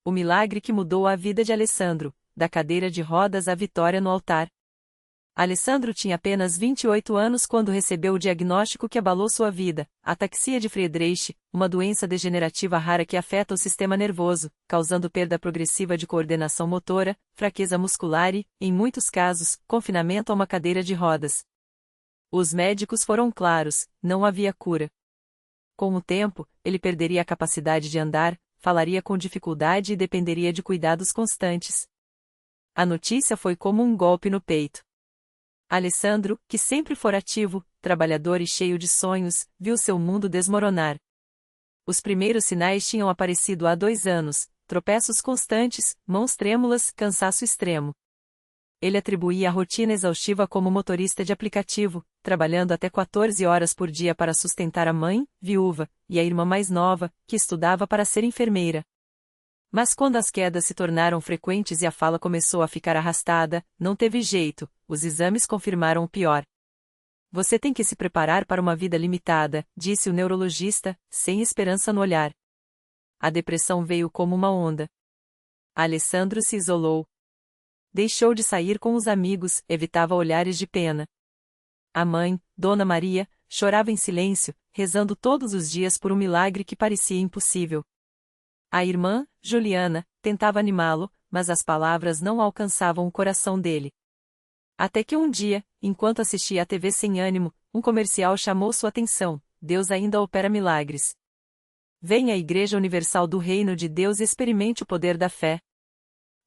O milagre que mudou a vida de Alessandro, da cadeira de rodas à vitória no altar. Alessandro tinha apenas 28 anos quando recebeu o diagnóstico que abalou sua vida, ataxia de Friedreich, uma doença degenerativa rara que afeta o sistema nervoso, causando perda progressiva de coordenação motora, fraqueza muscular e, em muitos casos, confinamento a uma cadeira de rodas. Os médicos foram claros, não havia cura. Com o tempo, ele perderia a capacidade de andar, falaria com dificuldade e dependeria de cuidados constantes. A notícia foi como um golpe no peito. Alessandro, que sempre fora ativo, trabalhador e cheio de sonhos, viu seu mundo desmoronar. Os primeiros sinais tinham aparecido há 2 anos, tropeços constantes, mãos trêmulas, cansaço extremo. Ele atribuía a rotina exaustiva como motorista de aplicativo, trabalhando até 14 horas por dia para sustentar a mãe, viúva, e a irmã mais nova, que estudava para ser enfermeira. Mas quando as quedas se tornaram frequentes e a fala começou a ficar arrastada, não teve jeito, os exames confirmaram o pior. Você tem que se preparar para uma vida limitada, disse o neurologista, sem esperança no olhar. A depressão veio como uma onda. Alessandro se isolou. Deixou de sair com os amigos, evitava olhares de pena. A mãe, Dona Maria, chorava em silêncio, rezando todos os dias por um milagre que parecia impossível. A irmã, Juliana, tentava animá-lo, mas as palavras não alcançavam o coração dele. Até que um dia, enquanto assistia à TV sem ânimo, um comercial chamou sua atenção: Deus ainda opera milagres. Venha à Igreja Universal do Reino de Deus e experimente o poder da fé.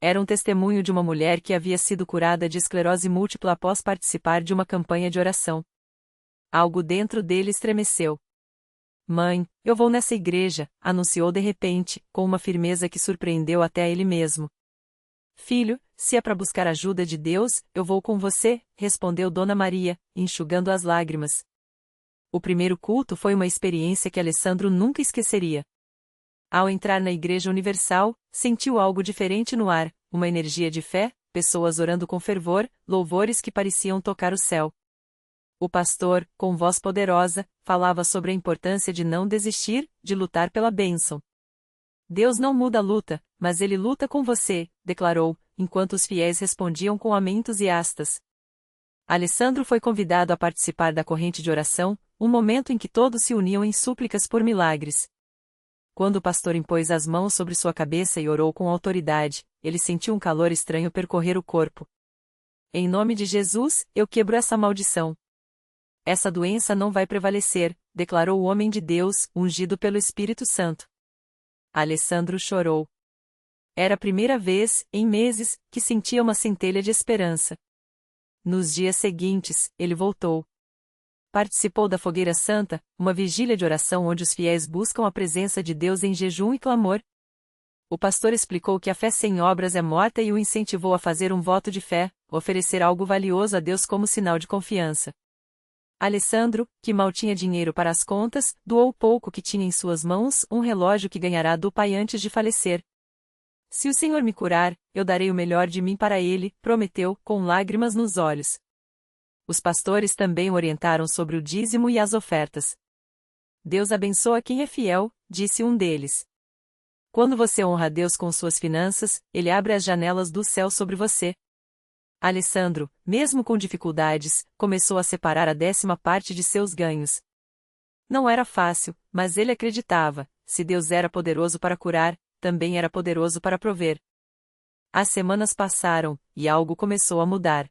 Era um testemunho de uma mulher que havia sido curada de esclerose múltipla após participar de uma campanha de oração. Algo dentro dele estremeceu. Mãe, eu vou nessa igreja, anunciou de repente, com uma firmeza que surpreendeu até a ele mesmo. Filho, se é para buscar ajuda de Deus, eu vou com você, respondeu Dona Maria, enxugando as lágrimas. O primeiro culto foi uma experiência que Alessandro nunca esqueceria. Ao entrar na Igreja Universal, sentiu algo diferente no ar, uma energia de fé, pessoas orando com fervor, louvores que pareciam tocar o céu. O pastor, com voz poderosa, falava sobre a importância de não desistir, de lutar pela bênção. Deus não muda a luta, mas ele luta com você, declarou, enquanto os fiéis respondiam com amém entusiastas. Alessandro foi convidado a participar da corrente de oração, um momento em que todos se uniam em súplicas por milagres. Quando o pastor impôs as mãos sobre sua cabeça e orou com autoridade, ele sentiu um calor estranho percorrer o corpo. Em nome de Jesus, eu quebro essa maldição. Essa doença não vai prevalecer, declarou o homem de Deus, ungido pelo Espírito Santo. Alessandro chorou. Era a primeira vez, em meses, que sentia uma centelha de esperança. Nos dias seguintes, ele voltou. Participou da Fogueira Santa, uma vigília de oração onde os fiéis buscam a presença de Deus em jejum e clamor. O pastor explicou que a fé sem obras é morta e o incentivou a fazer um voto de fé, oferecer algo valioso a Deus como sinal de confiança. Alessandro, que mal tinha dinheiro para as contas, doou pouco que tinha em suas mãos, um relógio que ganhará do pai antes de falecer. Se o Senhor me curar, eu darei o melhor de mim para ele, prometeu, com lágrimas nos olhos. Os pastores também o orientaram sobre o dízimo e as ofertas. Deus abençoa quem é fiel, disse um deles. Quando você honra a Deus com suas finanças, Ele abre as janelas do céu sobre você. Alessandro, mesmo com dificuldades, começou a separar a 10ª parte de seus ganhos. Não era fácil, mas ele acreditava, se Deus era poderoso para curar, também era poderoso para prover. As semanas passaram, e algo começou a mudar.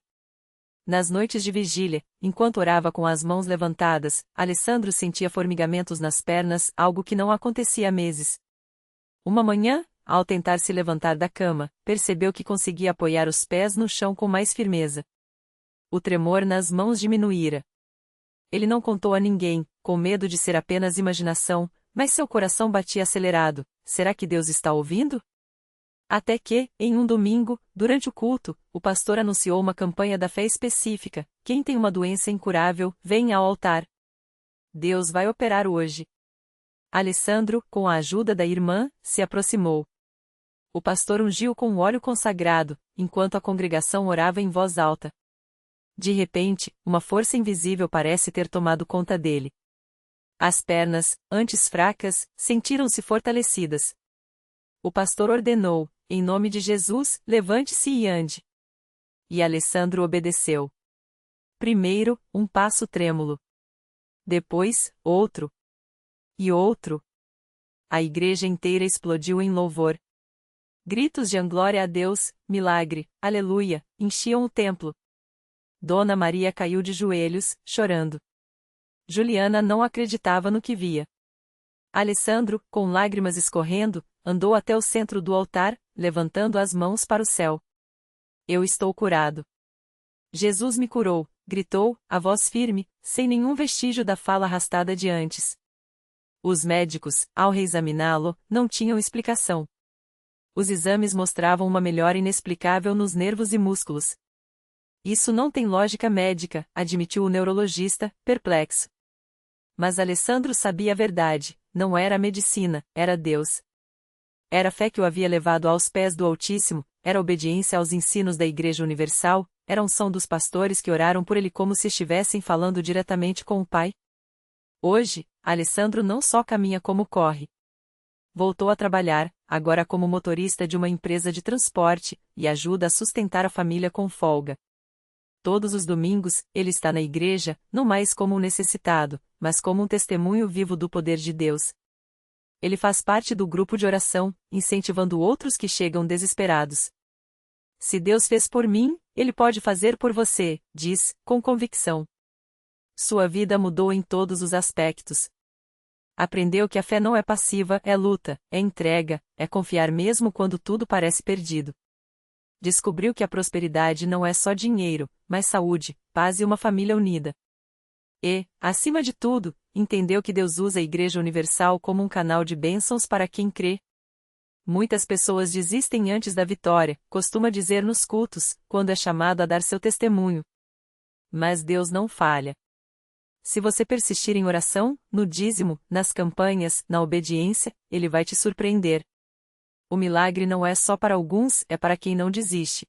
Nas noites de vigília, enquanto orava com as mãos levantadas, Alessandro sentia formigamentos nas pernas, algo que não acontecia há meses. Uma manhã, ao tentar se levantar da cama, percebeu que conseguia apoiar os pés no chão com mais firmeza. O tremor nas mãos diminuíra. Ele não contou a ninguém, com medo de ser apenas imaginação, mas seu coração batia acelerado. Será que Deus está ouvindo? Até que, em um domingo, durante o culto, o pastor anunciou uma campanha da fé específica: quem tem uma doença incurável, venha ao altar. Deus vai operar hoje. Alessandro, com a ajuda da irmã, se aproximou. O pastor ungiu com o óleo consagrado, enquanto a congregação orava em voz alta. De repente, uma força invisível parece ter tomado conta dele. As pernas, antes fracas, sentiram-se fortalecidas. O pastor ordenou: em nome de Jesus, levante-se e ande. E Alessandro obedeceu. Primeiro, um passo trêmulo. Depois, outro. E outro. A igreja inteira explodiu em louvor. Gritos de glória a Deus, milagre, aleluia, enchiam o templo. Dona Maria caiu de joelhos, chorando. Juliana não acreditava no que via. Alessandro, com lágrimas escorrendo, andou até o centro do altar, levantando as mãos para o céu. Eu estou curado. Jesus me curou, gritou, a voz firme, sem nenhum vestígio da fala arrastada de antes. Os médicos, ao reexaminá-lo, não tinham explicação. Os exames mostravam uma melhora inexplicável nos nervos e músculos. Isso não tem lógica médica, admitiu o neurologista, perplexo. Mas Alessandro sabia a verdade, não era a medicina, era Deus. Era a fé que o havia levado aos pés do Altíssimo, era a obediência aos ensinos da Igreja Universal, era a unção dos pastores que oraram por ele como se estivessem falando diretamente com o Pai. Hoje, Alessandro não só caminha como corre. Voltou a trabalhar, agora como motorista de uma empresa de transporte, e ajuda a sustentar a família com folga. Todos os domingos, ele está na igreja, não mais como um necessitado, mas como um testemunho vivo do poder de Deus. Ele faz parte do grupo de oração, incentivando outros que chegam desesperados. Se Deus fez por mim, Ele pode fazer por você, diz, com convicção. Sua vida mudou em todos os aspectos. Aprendeu que a fé não é passiva, é luta, é entrega, é confiar mesmo quando tudo parece perdido. Descobriu que a prosperidade não é só dinheiro, mas saúde, paz e uma família unida. E, acima de tudo, entendeu que Deus usa a Igreja Universal como um canal de bênçãos para quem crê. Muitas pessoas desistem antes da vitória, costuma dizer nos cultos, quando é chamado a dar seu testemunho. Mas Deus não falha. Se você persistir em oração, no dízimo, nas campanhas, na obediência, Ele vai te surpreender. O milagre não é só para alguns, é para quem não desiste.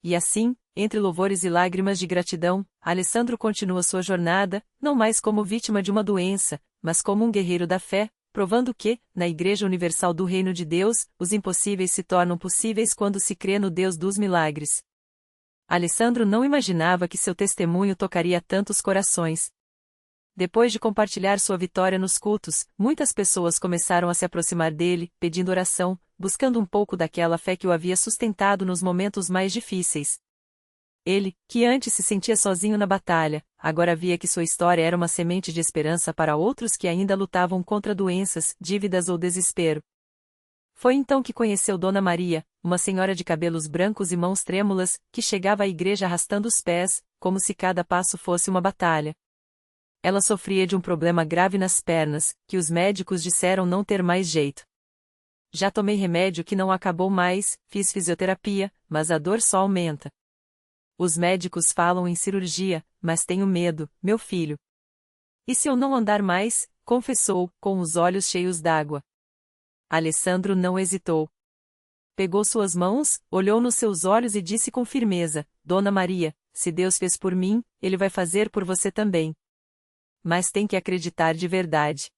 E assim, entre louvores e lágrimas de gratidão, Alessandro continua sua jornada, não mais como vítima de uma doença, mas como um guerreiro da fé, provando que, na Igreja Universal do Reino de Deus, os impossíveis se tornam possíveis quando se crê no Deus dos milagres. Alessandro não imaginava que seu testemunho tocaria tantos corações. Depois de compartilhar sua vitória nos cultos, muitas pessoas começaram a se aproximar dele, pedindo oração, buscando um pouco daquela fé que o havia sustentado nos momentos mais difíceis. Ele, que antes se sentia sozinho na batalha, agora via que sua história era uma semente de esperança para outros que ainda lutavam contra doenças, dívidas ou desespero. Foi então que conheceu Dona Maria, uma senhora de cabelos brancos e mãos trêmulas, que chegava à igreja arrastando os pés, como se cada passo fosse uma batalha. Ela sofria de um problema grave nas pernas, que os médicos disseram não ter mais jeito. Já tomei remédio que não acabou mais, fiz fisioterapia, mas a dor só aumenta. Os médicos falam em cirurgia, mas tenho medo, meu filho. E se eu não andar mais? Confessou, com os olhos cheios d'água. Alessandro não hesitou. Pegou suas mãos, olhou nos seus olhos e disse com firmeza: Dona Maria, se Deus fez por mim, Ele vai fazer por você também. Mas tem que acreditar de verdade.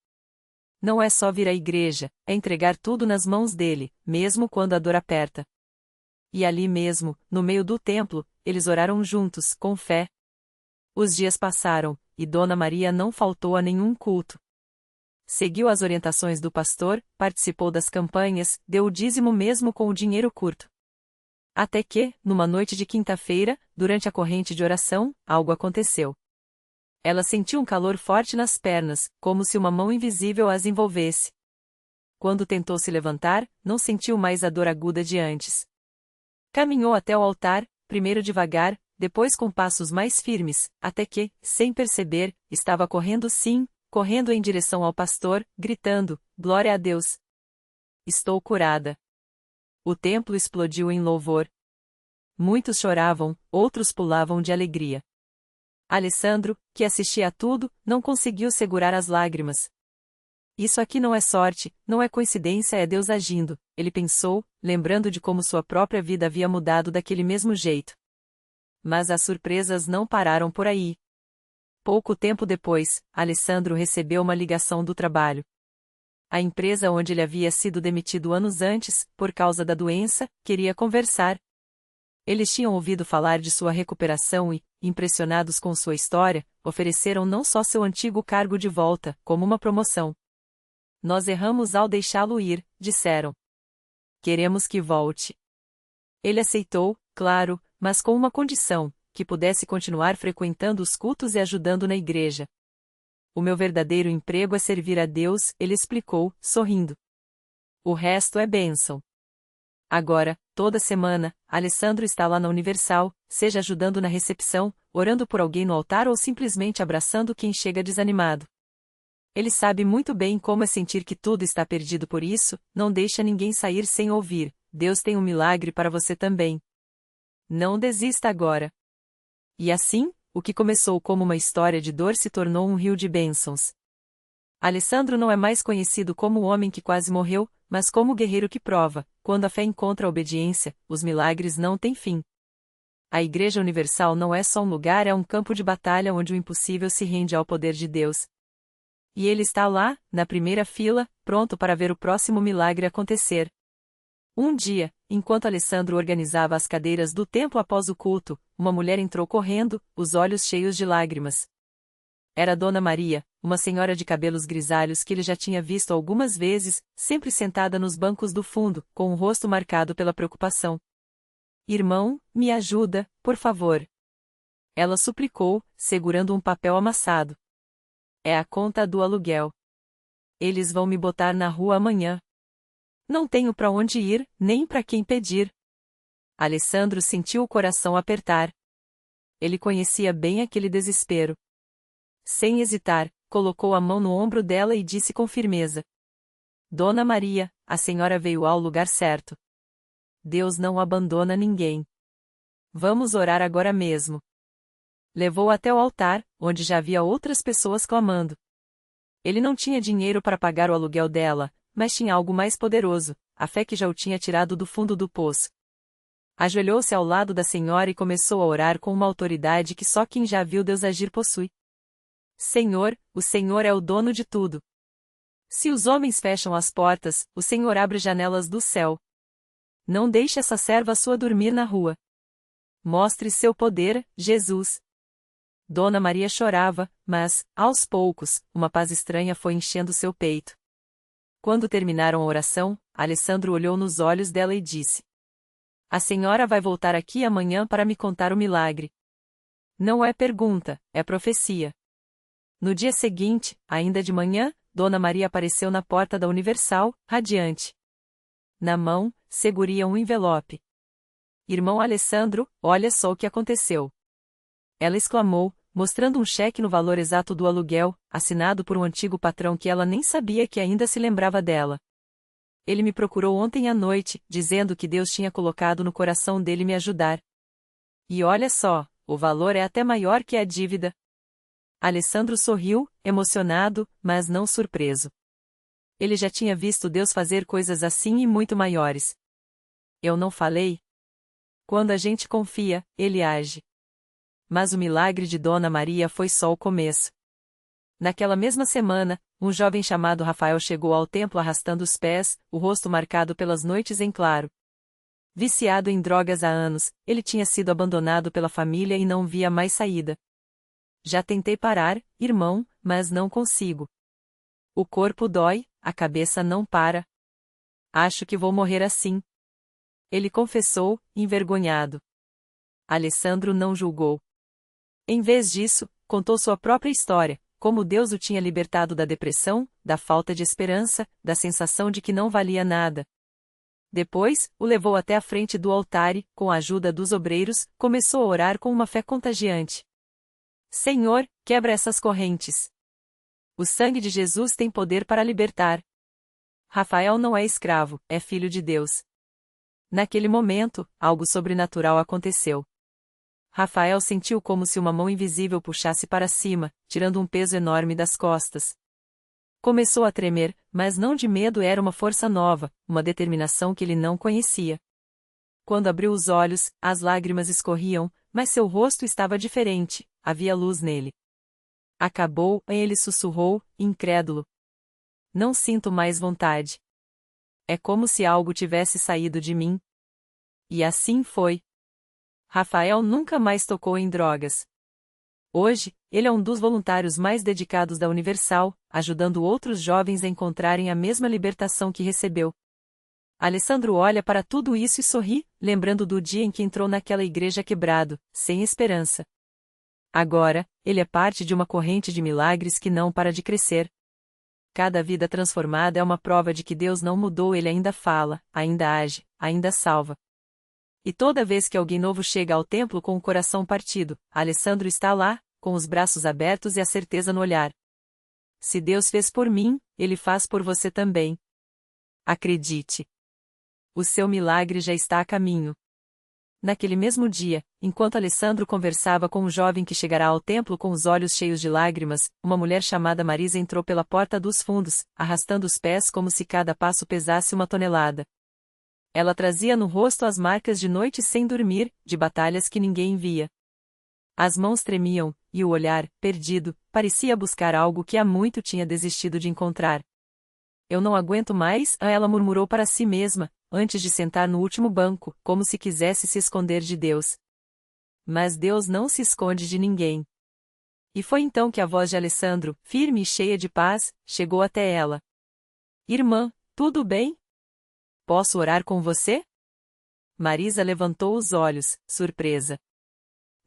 Não é só vir à igreja, é entregar tudo nas mãos dele, mesmo quando a dor aperta. E ali mesmo, no meio do templo, eles oraram juntos, com fé. Os dias passaram, e Dona Maria não faltou a nenhum culto. Seguiu as orientações do pastor, participou das campanhas, deu o dízimo mesmo com o dinheiro curto. Até que, numa noite de quinta-feira, durante a corrente de oração, algo aconteceu. Ela sentiu um calor forte nas pernas, como se uma mão invisível as envolvesse. Quando tentou se levantar, não sentiu mais a dor aguda de antes. Caminhou até o altar, primeiro devagar, depois com passos mais firmes, até que, sem perceber, estava correndo sim, correndo em direção ao pastor, gritando: Glória a Deus! Estou curada. O templo explodiu em louvor. Muitos choravam, outros pulavam de alegria. Alessandro, que assistia a tudo, não conseguiu segurar as lágrimas. Isso aqui não é sorte, não é coincidência, é Deus agindo, ele pensou, lembrando de como sua própria vida havia mudado daquele mesmo jeito. Mas as surpresas não pararam por aí. Pouco tempo depois, Alessandro recebeu uma ligação do trabalho. A empresa onde ele havia sido demitido anos antes, por causa da doença, queria conversar. Eles tinham ouvido falar de sua recuperação e, impressionados com sua história, ofereceram não só seu antigo cargo de volta, como uma promoção. Nós erramos ao deixá-lo ir, disseram. Queremos que volte. Ele aceitou, claro, mas com uma condição, que pudesse continuar frequentando os cultos e ajudando na igreja. O meu verdadeiro emprego é servir a Deus, ele explicou, sorrindo. O resto é bênção. Agora, toda semana, Alessandro está lá na Universal, seja ajudando na recepção, orando por alguém no altar ou simplesmente abraçando quem chega desanimado. Ele sabe muito bem como é sentir que tudo está perdido, por isso, não deixa ninguém sair sem ouvir: Deus tem um milagre para você também. Não desista agora. E assim, o que começou como uma história de dor se tornou um rio de bênçãos. Alessandro não é mais conhecido como o homem que quase morreu, mas como o guerreiro que prova: quando a fé encontra a obediência, os milagres não têm fim. A Igreja Universal não é só um lugar, é um campo de batalha onde o impossível se rende ao poder de Deus. E ele está lá, na primeira fila, pronto para ver o próximo milagre acontecer. Um dia, enquanto Alessandro organizava as cadeiras do templo após o culto, uma mulher entrou correndo, os olhos cheios de lágrimas. Era Dona Maria, uma senhora de cabelos grisalhos que ele já tinha visto algumas vezes, sempre sentada nos bancos do fundo, com o rosto marcado pela preocupação. Irmão, me ajuda, por favor. Ela suplicou, segurando um papel amassado. É a conta do aluguel. Eles vão me botar na rua amanhã. Não tenho para onde ir, nem para quem pedir. Alessandro sentiu o coração apertar. Ele conhecia bem aquele desespero. Sem hesitar, colocou a mão no ombro dela e disse com firmeza: Dona Maria, a senhora veio ao lugar certo. Deus não abandona ninguém. Vamos orar agora mesmo. Levou até o altar, onde já havia outras pessoas clamando. Ele não tinha dinheiro para pagar o aluguel dela, mas tinha algo mais poderoso: a fé que já o tinha tirado do fundo do poço. Ajoelhou-se ao lado da senhora e começou a orar com uma autoridade que só quem já viu Deus agir possui. Senhor, o Senhor é o dono de tudo. Se os homens fecham as portas, o Senhor abre janelas do céu. Não deixe essa serva sua dormir na rua. Mostre seu poder, Jesus. Dona Maria chorava, mas, aos poucos, uma paz estranha foi enchendo seu peito. Quando terminaram a oração, Alessandro olhou nos olhos dela e disse: A senhora vai voltar aqui amanhã para me contar o milagre. Não é pergunta, é profecia. No dia seguinte, ainda de manhã, Dona Maria apareceu na porta da Universal, radiante. Na mão, seguria um envelope. Irmão Alessandro, olha só o que aconteceu. Ela exclamou, mostrando um cheque no valor exato do aluguel, assinado por um antigo patrão que ela nem sabia que ainda se lembrava dela. Ele me procurou ontem à noite, dizendo que Deus tinha colocado no coração dele me ajudar. E olha só, o valor é até maior que a dívida. Alessandro sorriu, emocionado, mas não surpreso. Ele já tinha visto Deus fazer coisas assim e muito maiores. Eu não falei? Quando a gente confia, ele age. Mas o milagre de Dona Maria foi só o começo. Naquela mesma semana, um jovem chamado Rafael chegou ao templo arrastando os pés, o rosto marcado pelas noites em claro. Viciado em drogas há anos, ele tinha sido abandonado pela família e não via mais saída. Já tentei parar, irmão, mas não consigo. O corpo dói, a cabeça não para. Acho que vou morrer assim. Ele confessou, envergonhado. Alessandro não julgou. Em vez disso, contou sua própria história, como Deus o tinha libertado da depressão, da falta de esperança, da sensação de que não valia nada. Depois, o levou até a frente do altar e, com a ajuda dos obreiros, começou a orar com uma fé contagiante. Senhor, quebra essas correntes. O sangue de Jesus tem poder para libertar. Rafael não é escravo, é filho de Deus. Naquele momento, algo sobrenatural aconteceu. Rafael sentiu como se uma mão invisível puxasse para cima, tirando um peso enorme das costas. Começou a tremer, mas não de medo, era uma força nova, uma determinação que ele não conhecia. Quando abriu os olhos, as lágrimas escorriam, mas seu rosto estava diferente, havia luz nele. Acabou, ele sussurrou, incrédulo. Não sinto mais vontade. É como se algo tivesse saído de mim. E assim foi. Rafael nunca mais tocou em drogas. Hoje, ele é um dos voluntários mais dedicados da Universal, ajudando outros jovens a encontrarem a mesma libertação que recebeu. Alessandro olha para tudo isso e sorri, lembrando do dia em que entrou naquela igreja quebrado, sem esperança. Agora, ele é parte de uma corrente de milagres que não para de crescer. Cada vida transformada é uma prova de que Deus não mudou, ele ainda fala, ainda age, ainda salva. E toda vez que alguém novo chega ao templo com o coração partido, Alessandro está lá, com os braços abertos e a certeza no olhar. Se Deus fez por mim, Ele faz por você também. Acredite. O seu milagre já está a caminho. Naquele mesmo dia, enquanto Alessandro conversava com um jovem que chegará ao templo com os olhos cheios de lágrimas, uma mulher chamada Marisa entrou pela porta dos fundos, arrastando os pés como se cada passo pesasse 1 tonelada. Ela trazia no rosto as marcas de noites sem dormir, de batalhas que ninguém via. As mãos tremiam, e o olhar, perdido, parecia buscar algo que há muito tinha desistido de encontrar. Eu não aguento mais, ela murmurou para si mesma, antes de sentar no último banco, como se quisesse se esconder de Deus. Mas Deus não se esconde de ninguém. E foi então que a voz de Alessandro, firme e cheia de paz, chegou até ela. Irmã, tudo bem? Posso orar com você? Marisa levantou os olhos, surpresa.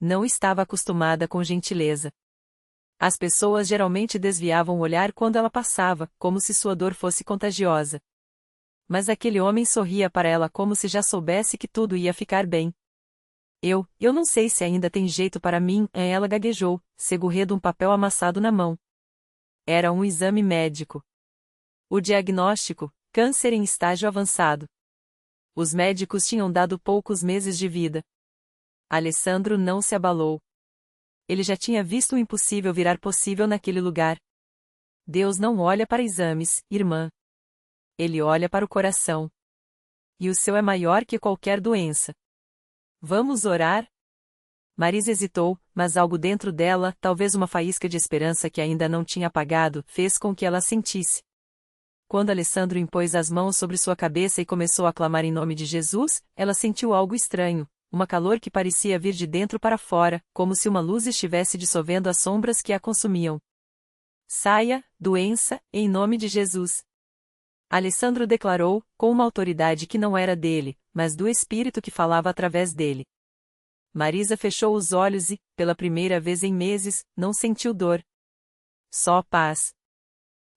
Não estava acostumada com gentileza. As pessoas geralmente desviavam o olhar quando ela passava, como se sua dor fosse contagiosa. Mas aquele homem sorria para ela como se já soubesse que tudo ia ficar bem. Eu não sei se ainda tem jeito para mim, ela gaguejou, segurando um papel amassado na mão. Era um exame médico. O diagnóstico, câncer em estágio avançado. Os médicos tinham dado poucos meses de vida. Alessandro não se abalou. Ele já tinha visto o impossível virar possível naquele lugar. Deus não olha para exames, irmã. Ele olha para o coração. E o seu é maior que qualquer doença. Vamos orar? Marisa hesitou, mas algo dentro dela, talvez uma faísca de esperança que ainda não tinha apagado, fez com que ela sentisse. Quando Alessandro impôs as mãos sobre sua cabeça e começou a clamar em nome de Jesus, ela sentiu algo estranho, uma calor que parecia vir de dentro para fora, como se uma luz estivesse dissolvendo as sombras que a consumiam. Saia, doença, em nome de Jesus. Alessandro declarou, com uma autoridade que não era dele, mas do Espírito que falava através dele. Marisa fechou os olhos e, pela primeira vez em meses, não sentiu dor. Só paz.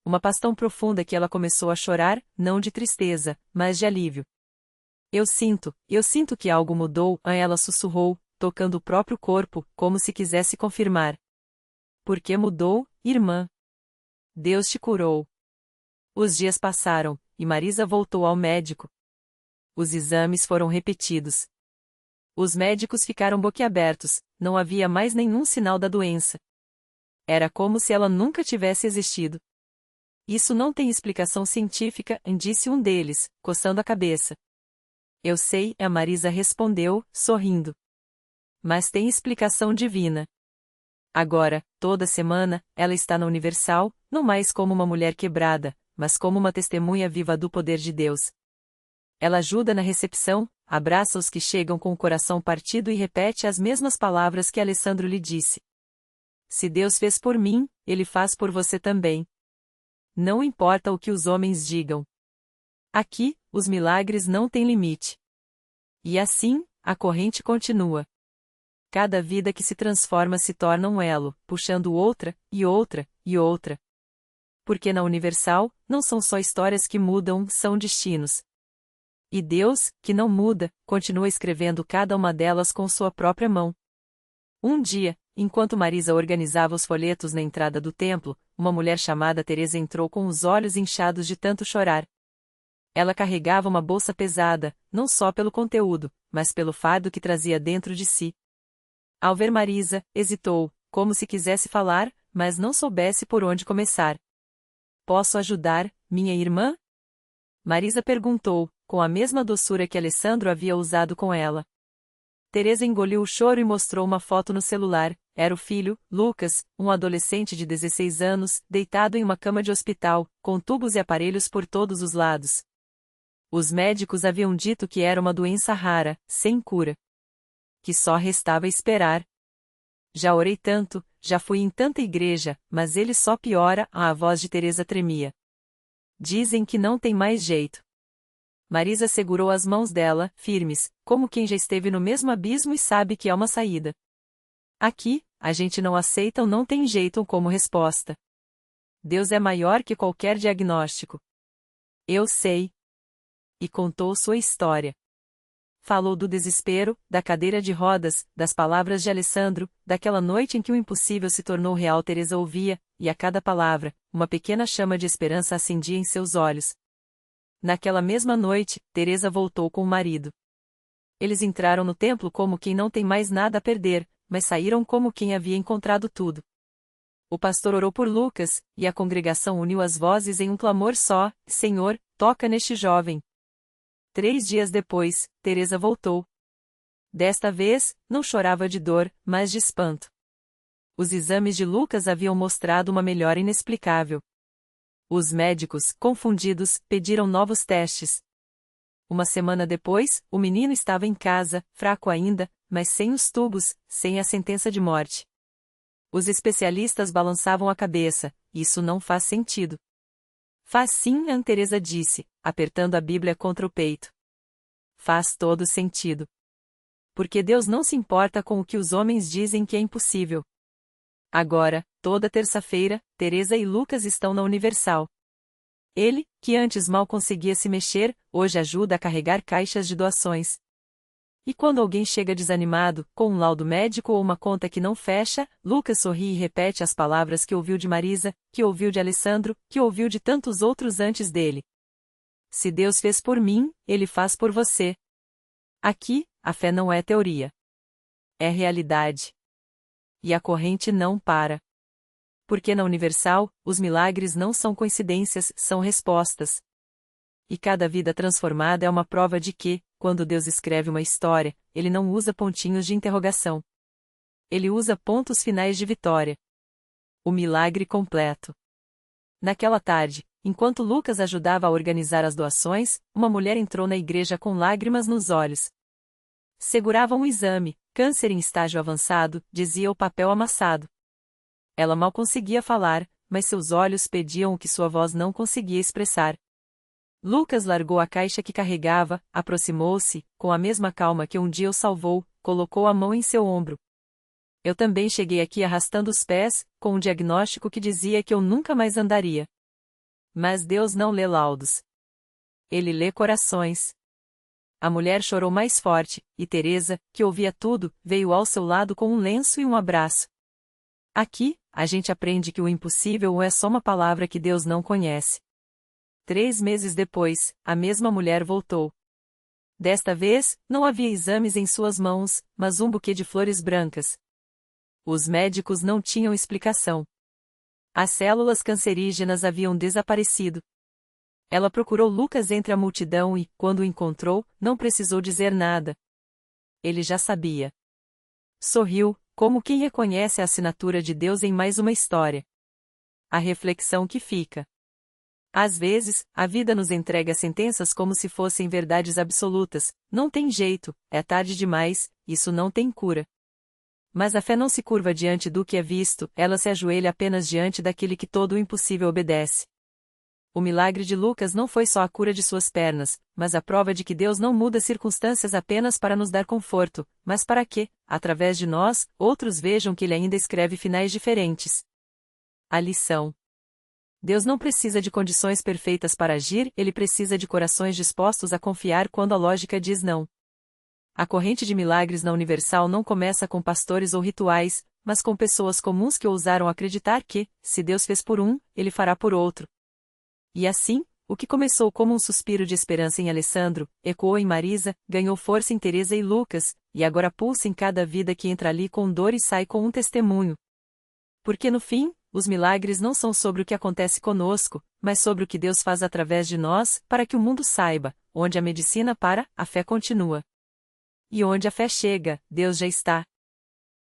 Uma paz tão profunda que ela começou a chorar, não de tristeza, mas de alívio. Eu sinto que algo mudou, ela sussurrou, tocando o próprio corpo, como se quisesse confirmar. Por que mudou, irmã? Deus te curou. Os dias passaram, e Marisa voltou ao médico. Os exames foram repetidos. Os médicos ficaram boquiabertos, não havia mais nenhum sinal da doença. Era como se ela nunca tivesse existido. Isso não tem explicação científica, disse um deles, coçando a cabeça. Eu sei, a Marisa respondeu, sorrindo. Mas tem explicação divina. Agora, toda semana, ela está na Universal, não mais como uma mulher quebrada, mas como uma testemunha viva do poder de Deus. Ela ajuda na recepção, abraça os que chegam com o coração partido e repete as mesmas palavras que Alessandro lhe disse. Se Deus fez por mim, Ele faz por você também. Não importa o que os homens digam. Aqui, os milagres não têm limite. E assim, a corrente continua. Cada vida que se transforma se torna um elo, puxando outra, e outra, e outra. Porque na Universal, não são só histórias que mudam, são destinos. E Deus, que não muda, continua escrevendo cada uma delas com sua própria mão. Um dia, enquanto Marisa organizava os folhetos na entrada do templo, uma mulher chamada Teresa entrou com os olhos inchados de tanto chorar. Ela carregava uma bolsa pesada, não só pelo conteúdo, mas pelo fardo que trazia dentro de si. Ao ver Marisa, hesitou, como se quisesse falar, mas não soubesse por onde começar. Posso ajudar, minha irmã? Marisa perguntou, com a mesma doçura que Alessandro havia usado com ela. Teresa engoliu o choro e mostrou uma foto no celular, era o filho, Lucas, um adolescente de 16 anos, deitado em uma cama de hospital, com tubos e aparelhos por todos os lados. Os médicos haviam dito que era uma doença rara, sem cura. Que só restava esperar. Já orei tanto, já fui em tanta igreja, mas ele só piora, a voz de Teresa tremia. Dizem que não tem mais jeito. Marisa segurou as mãos dela, firmes, como quem já esteve no mesmo abismo e sabe que há uma saída. Aqui, a gente não aceita ou não tem jeito como resposta. Deus é maior que qualquer diagnóstico. Eu sei. E contou sua história. Falou do desespero, da cadeira de rodas, das palavras de Alessandro, daquela noite em que o impossível se tornou real. Teresa ouvia, e a cada palavra, uma pequena chama de esperança acendia em seus olhos. Naquela mesma noite, Teresa voltou com o marido. Eles entraram no templo como quem não tem mais nada a perder, mas saíram como quem havia encontrado tudo. O pastor orou por Lucas, e a congregação uniu as vozes em um clamor só: Senhor, toca neste jovem. 3 dias depois, Teresa voltou. Desta vez, não chorava de dor, mas de espanto. Os exames de Lucas haviam mostrado uma melhora inexplicável. Os médicos, confundidos, pediram novos testes. Uma semana depois, o menino estava em casa, fraco ainda, mas sem os tubos, sem a sentença de morte. Os especialistas balançavam a cabeça: isso não faz sentido. Faz sim, Aunt Teresa disse, apertando a Bíblia contra o peito. Faz todo sentido. Porque Deus não se importa com o que os homens dizem que é impossível. Agora, toda terça-feira, Teresa e Lucas estão na Universal. Ele, que antes mal conseguia se mexer, hoje ajuda a carregar caixas de doações. E quando alguém chega desanimado, com um laudo médico ou uma conta que não fecha, Lucas sorri e repete as palavras que ouviu de Marisa, que ouviu de Alessandro, que ouviu de tantos outros antes dele. Se Deus fez por mim, Ele faz por você. Aqui, a fé não é teoria. É realidade. E a corrente não para. Porque na Universal, os milagres não são coincidências, são respostas. E cada vida transformada é uma prova de que, quando Deus escreve uma história, Ele não usa pontinhos de interrogação. Ele usa pontos finais de vitória. O milagre completo. Naquela tarde, enquanto Lucas ajudava a organizar as doações, uma mulher entrou na igreja com lágrimas nos olhos. Segurava um exame, câncer em estágio avançado, dizia o papel amassado. Ela mal conseguia falar, mas seus olhos pediam o que sua voz não conseguia expressar. Lucas largou a caixa que carregava, aproximou-se, com a mesma calma que um dia o salvou, colocou a mão em seu ombro. Eu também cheguei aqui arrastando os pés, com um diagnóstico que dizia que eu nunca mais andaria. Mas Deus não lê laudos. Ele lê corações. A mulher chorou mais forte, e Teresa, que ouvia tudo, veio ao seu lado com um lenço e um abraço. Aqui, a gente aprende que o impossível é só uma palavra que Deus não conhece. 3 meses depois, a mesma mulher voltou. Desta vez, não havia exames em suas mãos, mas um buquê de flores brancas. Os médicos não tinham explicação. As células cancerígenas haviam desaparecido. Ela procurou Lucas entre a multidão e, quando o encontrou, não precisou dizer nada. Ele já sabia. Sorriu, como quem reconhece a assinatura de Deus em mais uma história. A reflexão que fica. Às vezes, a vida nos entrega sentenças como se fossem verdades absolutas: não tem jeito, é tarde demais, isso não tem cura. Mas a fé não se curva diante do que é visto, ela se ajoelha apenas diante daquele que todo o impossível obedece. O milagre de Lucas não foi só a cura de suas pernas, mas a prova de que Deus não muda circunstâncias apenas para nos dar conforto, mas para que, através de nós, outros vejam que Ele ainda escreve finais diferentes. A lição. Deus não precisa de condições perfeitas para agir, Ele precisa de corações dispostos a confiar quando a lógica diz não. A corrente de milagres na Universal não começa com pastores ou rituais, mas com pessoas comuns que ousaram acreditar que, se Deus fez por um, Ele fará por outro. E assim, o que começou como um suspiro de esperança em Alessandro, ecoou em Marisa, ganhou força em Teresa e Lucas, e agora pulsa em cada vida que entra ali com dor e sai com um testemunho. Porque no fim, os milagres não são sobre o que acontece conosco, mas sobre o que Deus faz através de nós, para que o mundo saiba: onde a medicina para, a fé continua. E onde a fé chega, Deus já está.